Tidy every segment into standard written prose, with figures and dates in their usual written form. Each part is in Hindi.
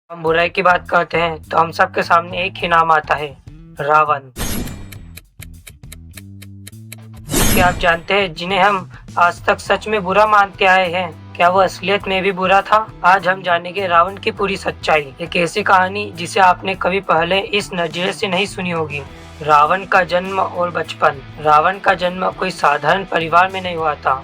हम बुराई की बात करते हैं तो हम सबके सामने एक ही नाम आता है, रावण। क्या आप जानते हैं जिन्हें हम आज तक सच में बुरा मानते आए हैं, क्या वो असलियत में भी बुरा था? आज हम जानेंगे रावण की पूरी सच्चाई। एक ऐसी कहानी जिसे आपने कभी पहले इस नजरिए से नहीं सुनी होगी। रावण का जन्म और बचपन। रावण का जन्म कोई साधारण परिवार में नहीं हुआ था।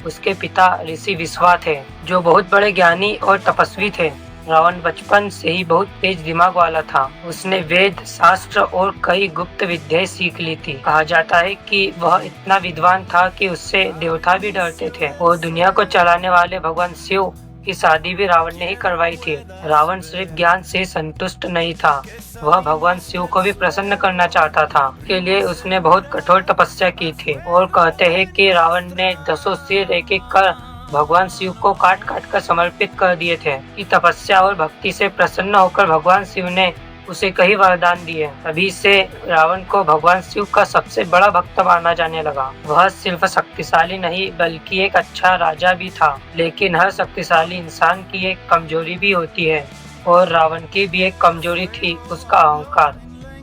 उसके पिता ऋषि विश्वा थे, जो बहुत बड़े ज्ञानी और तपस्वी थे। रावण बचपन से ही बहुत तेज दिमाग वाला था। उसने वेद, शास्त्र और कई गुप्त विद्याएं सीख ली थी। कहा जाता है कि वह इतना विद्वान था कि उससे देवता भी डरते थे। और दुनिया को चलाने वाले भगवान शिव की शादी भी रावण ने ही करवाई थी। रावण सिर्फ ज्ञान से संतुष्ट नहीं था, वह भगवान शिव को भी प्रसन्न करना चाहता था। के लिए उसने बहुत कठोर तपस्या की थी। और कहते हैं कि रावण ने 10 सिर एक एक कर भगवान शिव को काट काट कर समर्पित कर दिए थे। कि तपस्या और भक्ति से प्रसन्न होकर भगवान शिव ने उसे कई वरदान दिए। तभी से रावण को भगवान शिव का सबसे बड़ा भक्त माना जाने लगा। वह सिर्फ शक्तिशाली नहीं बल्कि एक अच्छा राजा भी था। लेकिन हर शक्तिशाली इंसान की एक कमजोरी भी होती है, और रावण की भी एक कमजोरी थी, उसका अहंकार।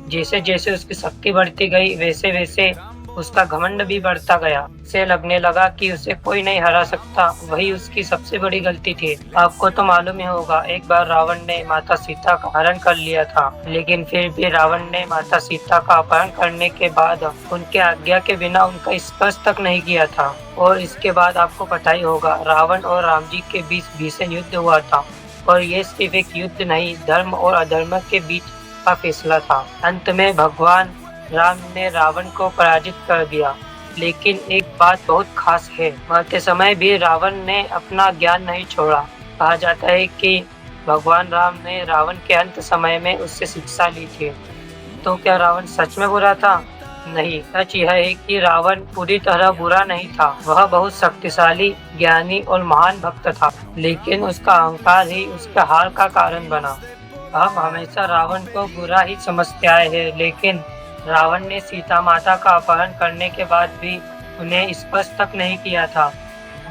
जैसे जैसे उसकी शक्ति बढ़ती गई वैसे वैसे उसका घमंड भी बढ़ता गया। उसे लगने लगा कि उसे कोई नहीं हरा सकता। वही उसकी सबसे बड़ी गलती थी। आपको तो मालूम ही होगा, एक बार रावण ने माता सीता का हरण कर लिया था। लेकिन फिर भी रावण ने माता सीता का अपहरण करने के बाद उनके आज्ञा के बिना उनका स्पर्श तक नहीं किया था। और इसके बाद आपको पता ही होगा, रावण और राम जी के बीच भीषण युद्ध हुआ था। और ये सिर्फ एक युद्ध नहीं, धर्म और अधर्म के बीच का फैसला था। अंत में भगवान राम ने रावण को पराजित कर दिया। लेकिन एक बात बहुत खास है, मरते समय भी रावण ने अपना ज्ञान नहीं छोड़ा। कहा जाता है कि भगवान राम ने रावण के अंत समय में उससे शिक्षा ली थी। तो क्या रावण सच में बुरा था? नहीं, सच यह है कि रावण पूरी तरह बुरा नहीं था। वह बहुत शक्तिशाली, ज्ञानी और महान भक्त था। लेकिन उसका अहंकार ही उसके हार का कारण बना। हम हमेशा रावण को बुरा ही समझते आए हैं, लेकिन रावण ने सीता माता का अपहरण करने के बाद भी उन्हें स्पर्श तक नहीं किया था।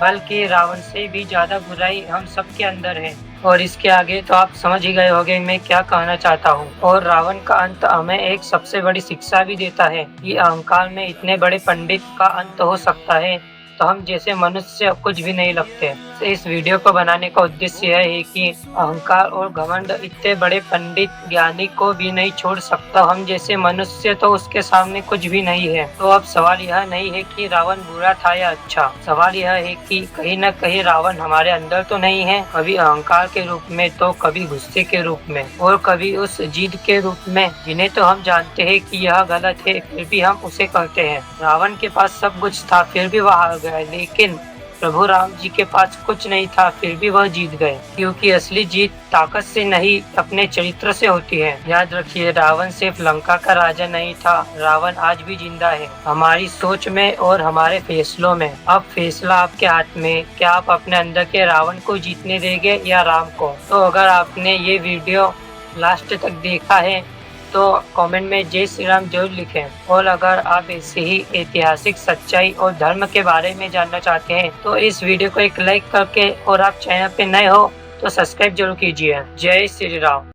बल्कि रावण से भी ज्यादा बुराई हम सबके अंदर है। और इसके आगे तो आप समझ ही गए होंगे मैं क्या कहना चाहता हूँ। और रावण का अंत हमें एक सबसे बड़ी शिक्षा भी देता है कि अहंकार में इतने बड़े पंडित का अंत हो सकता है, तो हम जैसे मनुष्य कुछ भी नहीं लगते। तो इस वीडियो को बनाने का उद्देश्य यह है कि अहंकार और घमंड इतने बड़े पंडित ज्ञानी को भी नहीं छोड़ सकता। हम जैसे मनुष्य तो उसके सामने कुछ भी नहीं है। तो अब सवाल यह नहीं है कि रावण बुरा था या अच्छा, सवाल यह है कि कहीं न कहीं रावण हमारे अंदर तो नहीं है, कभी अहंकार के रूप में तो कभी गुस्से के रूप में और कभी उस जिद के रूप में जिन्हें तो हम जानते हैं कि यह गलत है, फिर भी हम उसे करते हैं। रावण के पास सब कुछ था, फिर भी वह हार गया। लेकिन प्रभु राम जी के पास कुछ नहीं था, फिर भी वह जीत गए। क्योंकि असली जीत ताकत से नहीं, अपने चरित्र से होती है। याद रखिए, रावण सिर्फ लंका का राजा नहीं था, रावण आज भी जिंदा है, हमारी सोच में और हमारे फैसलों में। अब फैसला आपके हाथ में, क्या आप अपने अंदर के रावण को जीतने देंगे या राम को? तो अगर आपने ये वीडियो लास्ट तक देखा है तो कमेंट में जय श्री राम जरूर लिखें। और अगर आप ऐसे ही ऐतिहासिक सच्चाई और धर्म के बारे में जानना चाहते हैं तो इस वीडियो को एक लाइक करके, और आप चैनल पे नए हो तो सब्सक्राइब जरूर कीजिए। जय श्री राम।